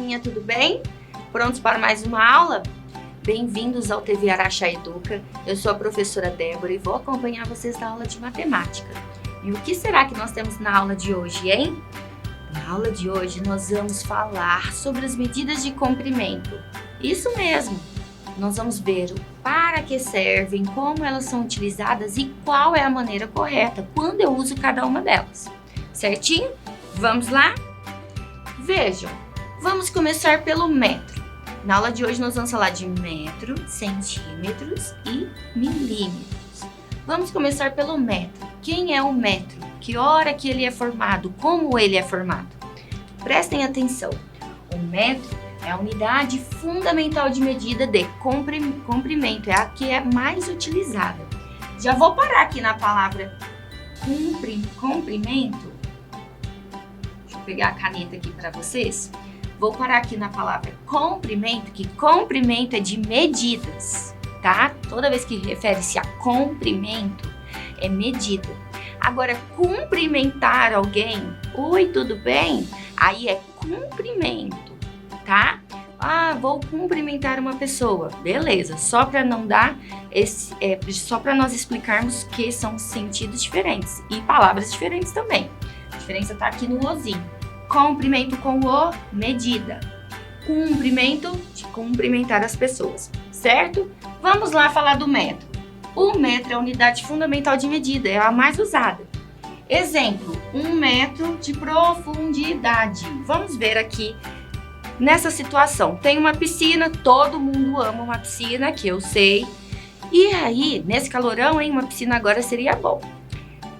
galerinha, tudo bem? Prontos para mais uma aula? Bem-vindos ao TV Araxá Educa. Eu sou a professora Débora e vou acompanhar vocês na aula de matemática. E o que será que nós temos na aula de hoje, hein? Na aula de hoje nós vamos falar sobre as medidas de comprimento. Isso mesmo! Nós vamos ver para que servem, como elas são utilizadas e qual é a maneira correta quando eu uso cada uma delas. Certinho? Vamos lá? Vejam, vamos começar pelo metro. Na aula de hoje nós vamos falar de metro, centímetros e milímetros. Vamos começar pelo metro. Quem é o metro? Que hora que ele é formado? Como ele é formado? Prestem atenção. O metro é a unidade fundamental de medida de comprimento. É a que é mais utilizada. Já vou parar aqui na palavra comprimento. Deixa eu pegar a caneta aqui para vocês. Vou parar aqui na palavra comprimento, que comprimento é de medidas, tá? Toda vez que refere-se a comprimento, é medida. Agora, cumprimentar alguém, oi, tudo bem? Aí é cumprimento, tá? Ah, vou cumprimentar uma pessoa, beleza? Só para não dar só para nós explicarmos que são sentidos diferentes e palavras diferentes também. A diferença tá aqui no ozinho. Comprimento com o, medida. Cumprimento, de cumprimentar as pessoas, certo? Vamos lá falar do metro. O metro é a unidade fundamental de medida, é a mais usada. Exemplo, 1 metro de profundidade. Vamos ver aqui nessa situação. Tem uma piscina, todo mundo ama uma piscina, que eu sei. E aí, nesse calorão, uma piscina agora seria bom.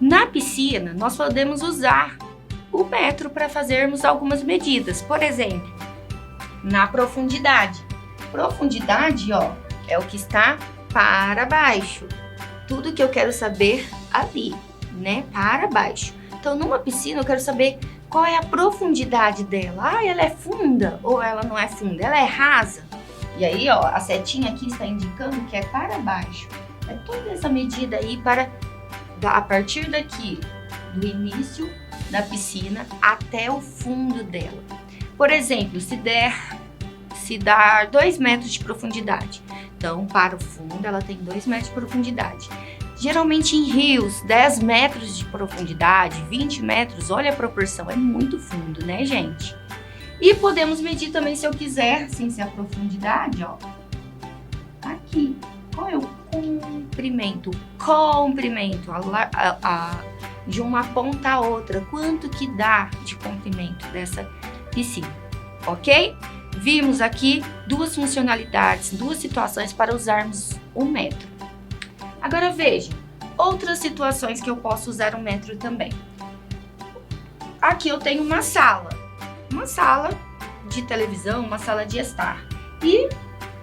Na piscina, nós podemos usar o metro para fazermos algumas medidas. Por exemplo, na profundidade. Profundidade, ó, é o que está para baixo. Tudo que eu quero saber ali, né? Para baixo. Então, numa piscina, eu quero saber qual é a profundidade dela. Ah, ela é funda ou ela não é funda? Ela é rasa? E aí, ó, a setinha aqui está indicando que é para baixo. É toda essa medida aí para, a partir daqui, do início da piscina até o fundo dela. Por exemplo, se dar 2 metros de profundidade. Então, para o fundo, ela tem 2 metros de profundidade. Geralmente em rios, 10 metros de profundidade, 20 metros, olha a proporção, é muito fundo, né, gente? E podemos medir também, se eu quiser, sem ser a profundidade, ó. Aqui, qual é o comprimento? Comprimento, de uma ponta a outra, quanto que dá de comprimento dessa piscina, ok? Vimos aqui 2 funcionalidades, 2 situações para usarmos o metro. Agora veja, outras situações que eu posso usar o metro também. Aqui eu tenho uma sala de televisão, uma sala de estar. E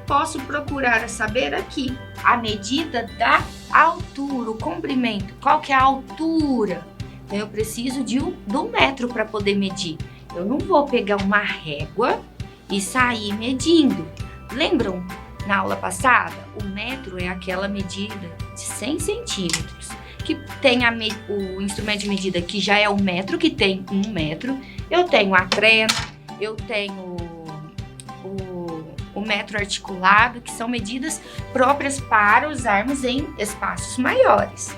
posso procurar saber aqui a medida da altura, o comprimento. Qual que é a altura? Então eu preciso do metro para poder medir. Eu não vou pegar uma régua e sair medindo. Lembram? Na aula passada, o metro é aquela medida de 100 centímetros, que tem o instrumento de medida que já é o metro, que tem 1 metro. Eu tenho a trena, eu tenho o metro articulado, que são medidas próprias para usarmos em espaços maiores,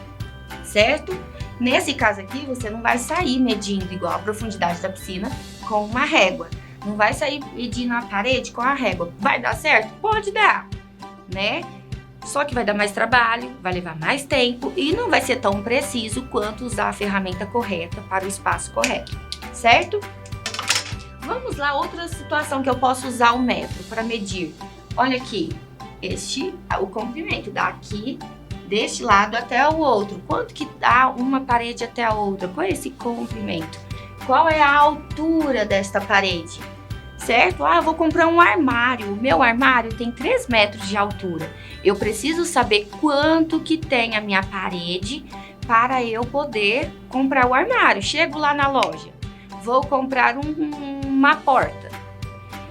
certo? Nesse caso aqui, você não vai sair medindo igual a profundidade da piscina com uma régua. Não vai sair medindo a parede com a régua. Vai dar certo? Pode dar, né? Só que vai dar mais trabalho, vai levar mais tempo e não vai ser tão preciso quanto usar a ferramenta correta para o espaço correto, certo? Vamos lá, outra situação que eu posso usar o metro para medir. Olha aqui, o comprimento daqui, deste lado até o outro. Quanto que dá uma parede até a outra? Qual é esse comprimento? Qual é a altura desta parede? Certo? Ah, eu vou comprar um armário. O meu armário tem 3 metros de altura. Eu preciso saber quanto que tem a minha parede para eu poder comprar o armário. Chego lá na loja, vou comprar uma porta.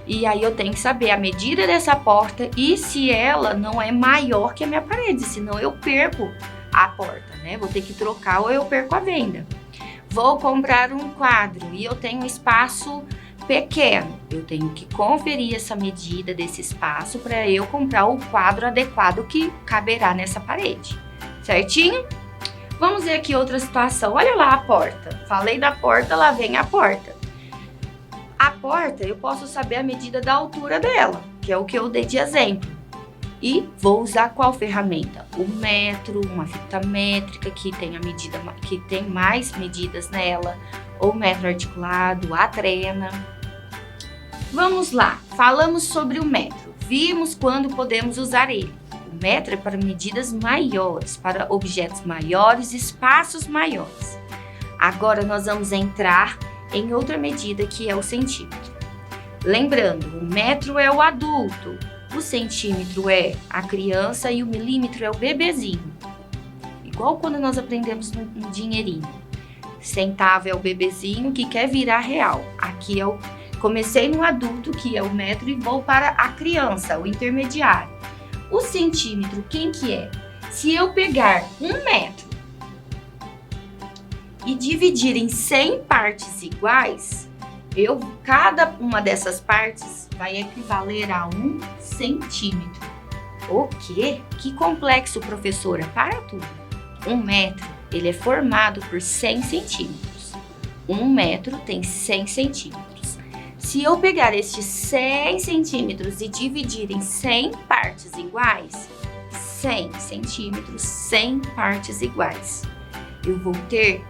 E aí eu tenho que saber a medida dessa porta e se ela não é maior que a minha parede, senão eu perco a porta, né? Vou ter que trocar ou eu perco a venda. Vou comprar um quadro e eu tenho espaço pequeno. Eu tenho que conferir essa medida desse espaço para eu comprar o quadro adequado que caberá nessa parede, certinho? Vamos ver aqui outra situação. Olha lá a porta. Falei da porta, lá vem a porta. A porta, eu posso saber a medida da altura dela, que é o que eu dei de exemplo. E vou usar qual ferramenta? O metro, uma fita métrica que tem a medida, que tem mais medidas nela, ou metro articulado, a trena. Vamos lá, falamos sobre o metro. Vimos quando podemos usar ele. O metro é para medidas maiores, para objetos maiores, espaços maiores. Agora nós vamos entrar em outra medida que é o centímetro. Lembrando, o metro é o adulto. O centímetro é a criança e o milímetro é o bebezinho. Igual quando nós aprendemos no dinheirinho. Centavo é o bebezinho que quer virar real. Aqui é comecei no adulto, que é o metro, e vou para a criança, o intermediário. O centímetro, quem que é? Se eu pegar 1 metro e dividir em 100 partes iguais, cada uma dessas partes vai equivaler a 1 centímetro. O quê? Que complexo, professora. Para tudo. 1 metro, ele é formado por 100 centímetros. 1 metro tem 100 centímetros. Se eu pegar estes 100 centímetros e dividir em 100 partes iguais, 100 centímetros, 100 partes iguais, eu vou ter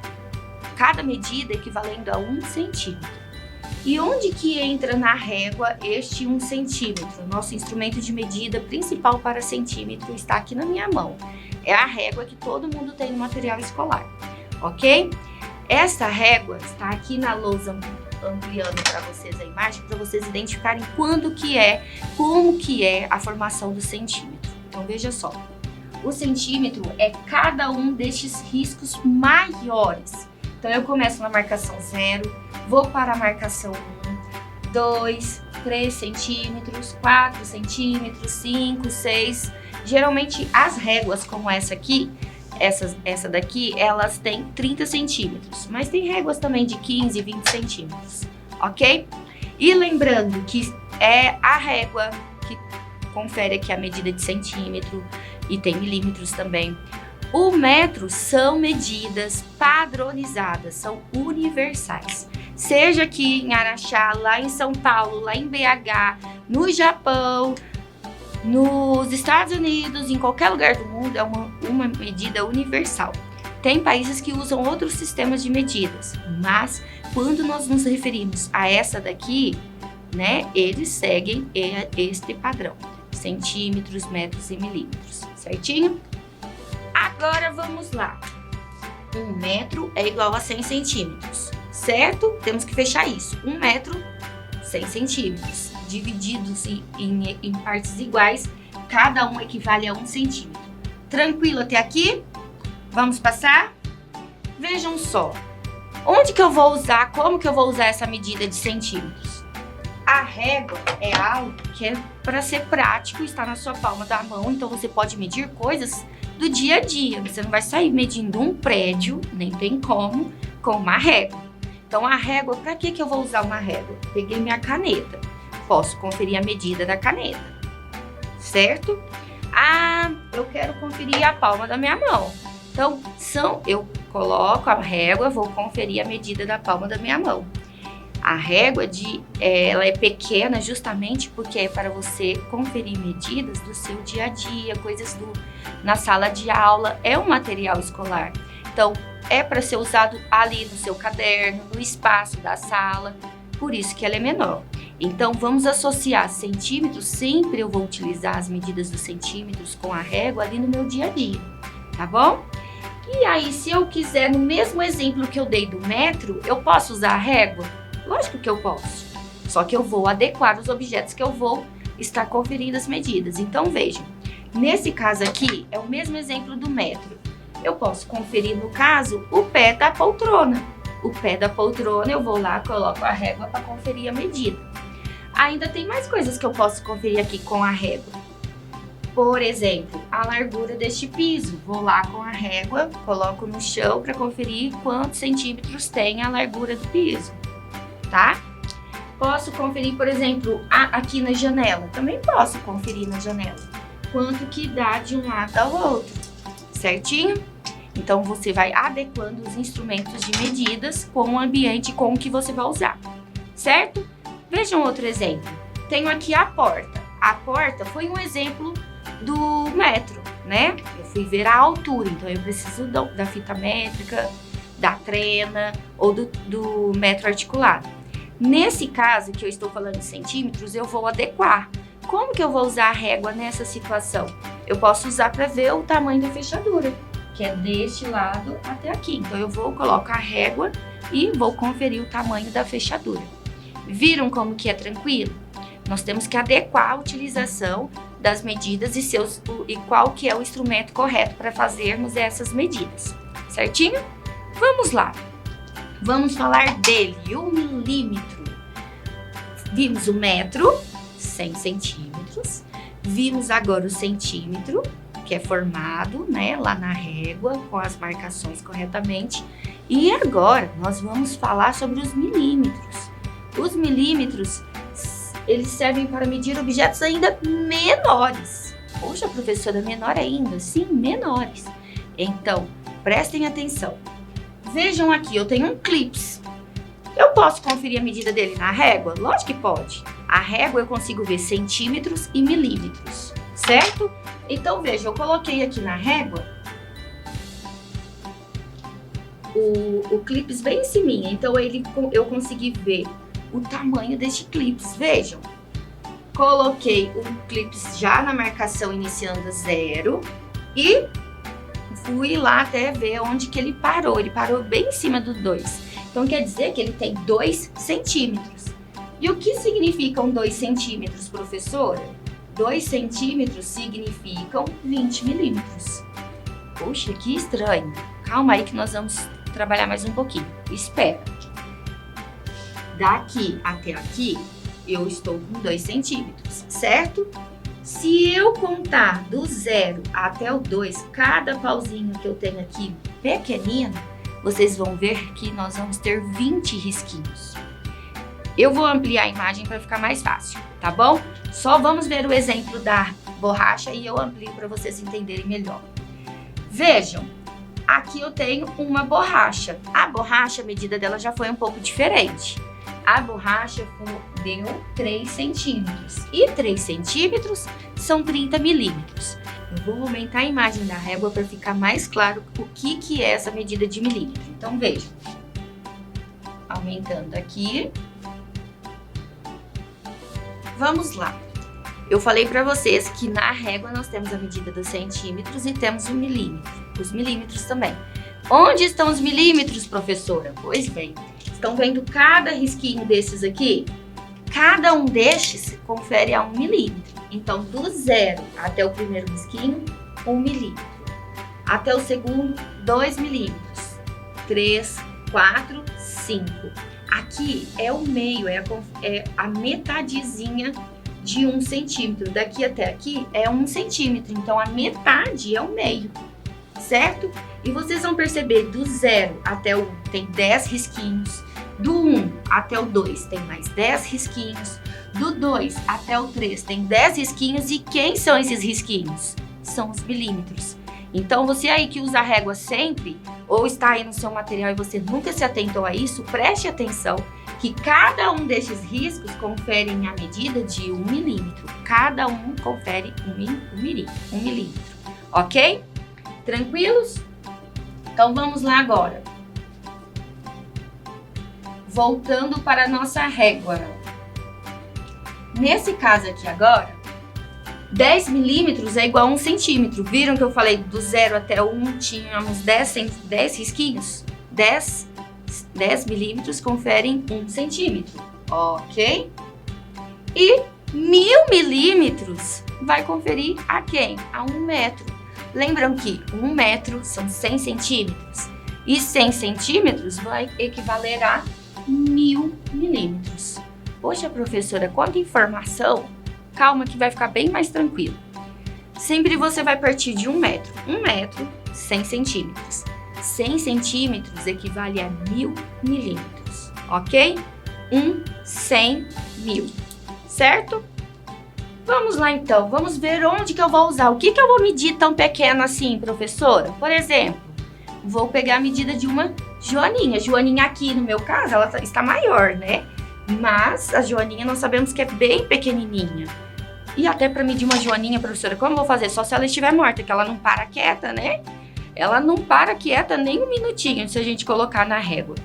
cada medida equivalendo a 1 centímetro. E onde que entra na régua este 1 centímetro? Nosso instrumento de medida principal para centímetro está aqui na minha mão. É a régua que todo mundo tem no material escolar, ok? Esta régua está aqui na lousa, ampliando para vocês a imagem, para vocês identificarem como que é a formação do centímetro. Então veja só, o centímetro é cada um destes riscos maiores. Então eu começo na marcação 0, vou para a marcação 1, 2, 3 centímetros, 4 centímetros, 5, 6. Geralmente as réguas como essa aqui, essa daqui, elas têm 30 centímetros, mas tem réguas também de 15, 20 centímetros, ok? E lembrando que é a régua que confere aqui a medida de centímetro e tem milímetros também. O metro são medidas padronizadas, são universais. Seja aqui em Araxá, lá em São Paulo, lá em BH, no Japão, nos Estados Unidos, em qualquer lugar do mundo, é uma medida universal. Tem países que usam outros sistemas de medidas, mas quando nós nos referimos a essa daqui, né, eles seguem este padrão: centímetros, metros e milímetros, certinho? Agora vamos lá. 1 metro é igual a 100 centímetros, certo? Temos que fechar isso. 1 metro, 100 centímetros. Divididos em partes iguais, cada um equivale a 1 centímetro. Tranquilo até aqui? Vamos passar? Vejam só. Onde que eu vou usar, como que eu vou usar essa medida de centímetros? A régua é algo que é para ser prático, está na sua palma da mão, então você pode medir coisas do dia a dia. Você não vai sair medindo um prédio, nem tem como, com uma régua. Então a régua, para que eu vou usar uma régua? Peguei minha caneta, posso conferir a medida da caneta, certo? Ah, eu quero conferir a palma da minha mão. Então, eu coloco a régua, vou conferir a medida da palma da minha mão. A régua, ela é pequena justamente porque é para você conferir medidas do seu dia a dia, coisas na sala de aula, é um material escolar. Então, é para ser usado ali no seu caderno, no espaço da sala, por isso que ela é menor. Então, vamos associar centímetros, sempre eu vou utilizar as medidas dos centímetros com a régua ali no meu dia a dia, tá bom? E aí, se eu quiser, no mesmo exemplo que eu dei do metro, eu posso usar a régua? Lógico que eu posso, só que eu vou adequar os objetos que eu vou estar conferindo as medidas. Então, vejam, nesse caso aqui, é o mesmo exemplo do metro. Eu posso conferir, no caso, o pé da poltrona. O pé da poltrona, eu vou lá, coloco a régua para conferir a medida. Ainda tem mais coisas que eu posso conferir aqui com a régua. Por exemplo, a largura deste piso. Vou lá com a régua, coloco no chão para conferir quantos centímetros tem a largura do piso, tá? Posso conferir, por exemplo, aqui na janela. Também posso conferir na janela quanto que dá de um lado ao outro, certinho? Então, você vai adequando os instrumentos de medidas com o ambiente com o que você vai usar, certo? Vejam outro exemplo. Tenho aqui a porta. A porta foi um exemplo do metro, né? Eu fui ver a altura, então eu preciso da fita métrica, da trena ou do metro articulado. Nesse caso que eu estou falando de centímetros, eu vou adequar. Como que eu vou usar a régua nessa situação? Eu posso usar para ver o tamanho da fechadura, que é deste lado até aqui. Então eu vou colocar a régua e vou conferir o tamanho da fechadura. Viram como que é tranquilo? Nós temos que adequar a utilização das medidas e qual que é o instrumento correto para fazermos essas medidas, certinho? Vamos lá. Vamos falar dele, o milímetro. Vimos o metro, 100 centímetros. Vimos agora o centímetro, que é formado, né, lá na régua, com as marcações corretamente. E agora nós vamos falar sobre os milímetros. Os milímetros, eles servem para medir objetos ainda menores. Poxa, professora, menor ainda? Sim, menores. Então, prestem atenção. Vejam aqui, eu tenho um clips. Eu posso conferir a medida dele na régua? Lógico que pode. A régua eu consigo ver centímetros e milímetros, certo? Então, veja, eu coloquei aqui na régua o clips bem em cima. Então, eu consegui ver o tamanho deste clips. Vejam, coloquei o clips já na marcação iniciando 0 e fui lá até ver onde que ele parou. Ele parou bem em cima do 2. Então, quer dizer que ele tem 2 centímetros. E o que significam 2 centímetros, professora? 2 centímetros significam 20 milímetros. Poxa, que estranho. Calma aí que nós vamos trabalhar mais um pouquinho. Espera. Daqui até aqui, eu estou com 2 centímetros, certo? Se eu contar do 0 até o 2, cada pauzinho que eu tenho aqui pequenino, vocês vão ver que nós vamos ter 20 risquinhos. Eu vou ampliar a imagem para ficar mais fácil, tá bom? Só vamos ver o exemplo da borracha e eu amplio para vocês entenderem melhor. Vejam, aqui eu tenho uma borracha. A borracha, a medida dela já foi um pouco diferente. A borracha deu 3 centímetros e 3 centímetros são 30 milímetros. Eu vou aumentar a imagem da régua para ficar mais claro o que é essa medida de milímetro. Então, vejam. Aumentando aqui. Vamos lá. Eu falei para vocês que na régua nós temos a medida dos centímetros e temos o milímetro. Os milímetros também. Onde estão os milímetros, professora? Pois bem, estão vendo cada risquinho desses aqui? Cada um destes confere a 1 milímetro. Então, do 0 até o primeiro risquinho, 1 milímetro. Até o segundo, 2 milímetros. 3, 4, 5. Aqui é o meio, é a metadezinha de 1 centímetro. Daqui até aqui é 1 centímetro. Então, a metade é o meio, certo? E vocês vão perceber, do 0 até o 1 tem 10 risquinhos. Do 1 até o 2 tem mais 10 risquinhos. Do 2 até o 3 tem 10 risquinhos. E quem são esses risquinhos? São os milímetros. Então, você aí que usa a régua sempre, ou está aí no seu material e você nunca se atentou a isso, preste atenção que cada um destes riscos conferem a medida de 1 milímetro. Cada um confere 1 milímetro. Ok? Tranquilos? Então, vamos lá agora. Voltando para a nossa régua. Nesse caso aqui agora, 10 milímetros é igual a 1 centímetro. Viram que eu falei do 0 até o 1 tínhamos 10 risquinhos? 10 milímetros conferem 1 centímetro, ok? E 1000 milímetros vai conferir a quem? A 1 metro. Lembram que 1 metro são 100 centímetros e 100 centímetros vai equivaler a 1000 milímetros. Poxa, professora, quanta informação! Calma que vai ficar bem mais tranquilo. Sempre você vai partir de 1 metro. 1 metro, 100 centímetros. 100 centímetros equivale a 1000 milímetros, ok? 1 100 mil, certo? Vamos lá então, vamos ver onde que eu vou usar. O que que eu vou medir tão pequeno assim, professora? Por exemplo, vou pegar a medida de uma joaninha. Joaninha aqui, no meu caso, ela está maior, né? Mas a joaninha nós sabemos que é bem pequenininha. E até para medir uma joaninha, professora, como eu vou fazer? Só se ela estiver morta, que ela não para quieta, né? Ela não para quieta nem um minutinho se a gente colocar na régua.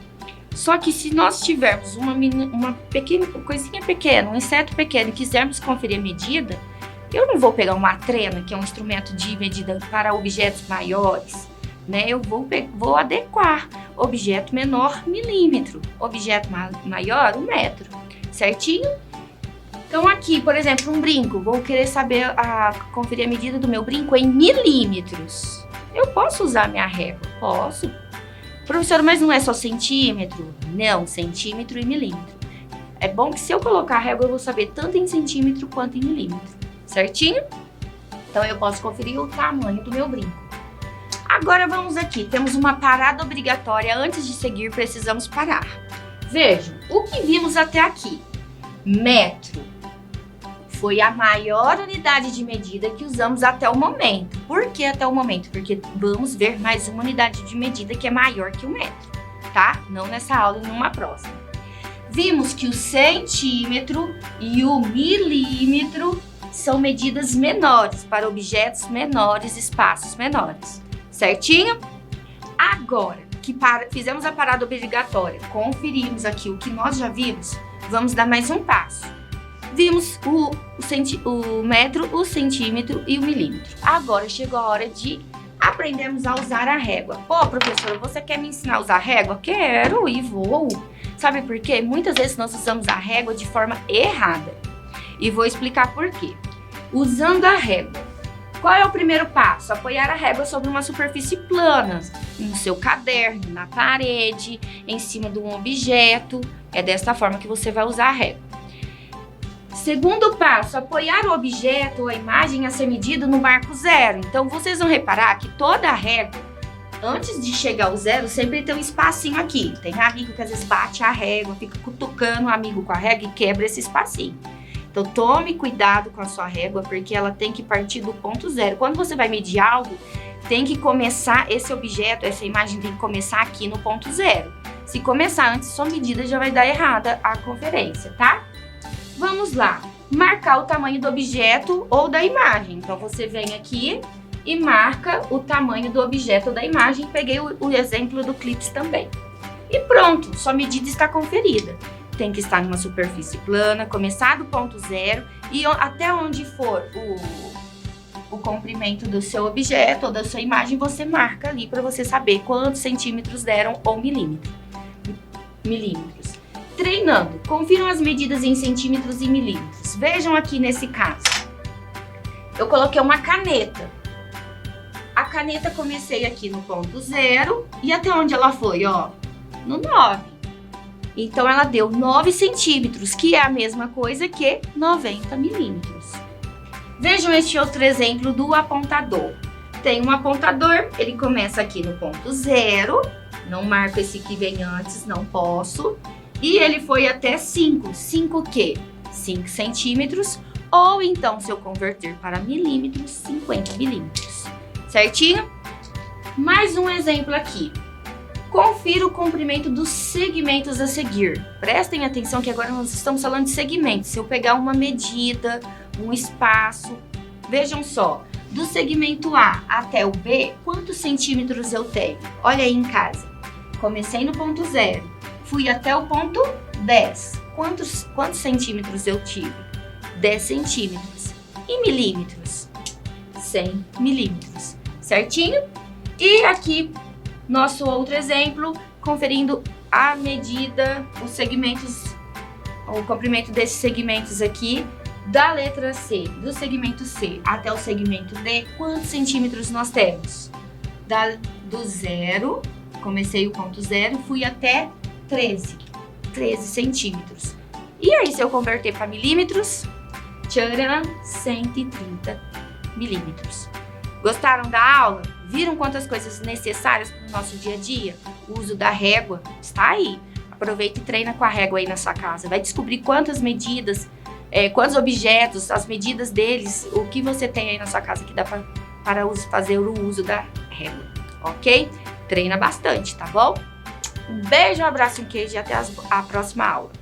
Só que se nós tivermos uma pequena, coisinha pequena, um inseto pequeno e quisermos conferir a medida, eu não vou pegar uma trena, que é um instrumento de medida para objetos maiores, né? Eu vou adequar objeto menor, milímetro, objeto maior, 1 metro, certinho? Então aqui, por exemplo, um brinco, vou querer saber, conferir a medida do meu brinco em milímetros. Eu posso usar minha régua? Posso. Professora, mas não é só centímetro? Não, centímetro e milímetro. É bom que se eu colocar a régua, eu vou saber tanto em centímetro quanto em milímetro, certinho? Então eu posso conferir o tamanho do meu brinco. Agora vamos aqui, temos uma parada obrigatória. Antes de seguir, precisamos parar. Vejam, o que vimos até aqui? Metro foi a maior unidade de medida que usamos até o momento. Por que até o momento? Porque vamos ver mais uma unidade de medida que é maior que o metro, tá? Não nessa aula, numa próxima. Vimos que o centímetro e o milímetro são medidas menores para objetos menores, espaços menores, certinho? Agora que fizemos a parada obrigatória, conferimos aqui o que nós já vimos, vamos dar mais um passo. Vimos o metro, o centímetro e o milímetro. Agora chegou a hora de aprendermos a usar a régua. Pô, professora, você quer me ensinar a usar a régua? Quero e vou. Sabe por quê? Muitas vezes nós usamos a régua de forma errada. E vou explicar por quê. Usando a régua, qual é o primeiro passo? Apoiar a régua sobre uma superfície plana, no seu caderno, na parede, em cima de um objeto. É desta forma que você vai usar a régua. Segundo passo, apoiar o objeto ou a imagem a ser medido no marco zero. Então, vocês vão reparar que toda a régua, antes de chegar ao zero, sempre tem um espacinho aqui. Tem amigo que às vezes bate a régua, fica cutucando o amigo com a régua e quebra esse espacinho. Então, tome cuidado com a sua régua, porque ela tem que partir do ponto zero. Quando você vai medir algo, tem que começar esse objeto, essa imagem tem que começar aqui no ponto zero. Se começar antes, sua medida já vai dar errada a conferência, tá? Vamos lá, marcar o tamanho do objeto ou da imagem. Então, você vem aqui e marca o tamanho do objeto ou da imagem. Peguei o exemplo do clips também. E pronto, sua medida está conferida. Tem que estar numa superfície plana, começar do ponto zero e até onde for o comprimento do seu objeto ou da sua imagem, você marca ali para você saber quantos centímetros deram ou milímetros. Treinando, confiram as medidas em centímetros e milímetros. Vejam aqui nesse caso. Eu coloquei uma caneta. A caneta comecei aqui no ponto zero e até onde ela foi, ó? No 9. Então, ela deu 9 centímetros, que é a mesma coisa que 90 milímetros. Vejam este outro exemplo do apontador. Tem um apontador, ele começa aqui no ponto zero. Não marco esse que vem antes, não posso. E ele foi até 5. 5 o quê? 5 centímetros. Ou então, se eu converter para milímetros, 50 milímetros. Certinho? Mais um exemplo aqui. Confira o comprimento dos segmentos a seguir. Prestem atenção que agora nós estamos falando de segmentos. Se eu pegar uma medida, um espaço, vejam só. Do segmento A até o B, quantos centímetros eu tenho? Olha aí em casa. Comecei no ponto zero. Fui até o ponto 10. Quantos centímetros eu tive? 10 centímetros. E milímetros? 100 milímetros. Certinho? E aqui, nosso outro exemplo, conferindo a medida, os segmentos, o comprimento desses segmentos aqui, da letra C, do segmento C até o segmento D, quantos centímetros nós temos? Do zero, comecei o ponto zero, fui até 13 centímetros. E aí, se eu converter para milímetros, tcharam, 130 milímetros. Gostaram da aula? Viram quantas coisas necessárias para o nosso dia a dia? O uso da régua está aí. aproveita e treina com a régua aí na sua casa. Vai descobrir quantas medidas, quantos objetos, as medidas deles, o que você tem aí na sua casa que dá para fazer o uso da régua, ok? Treina bastante, tá bom? Um beijo, um abraço, um queijo e até a próxima aula.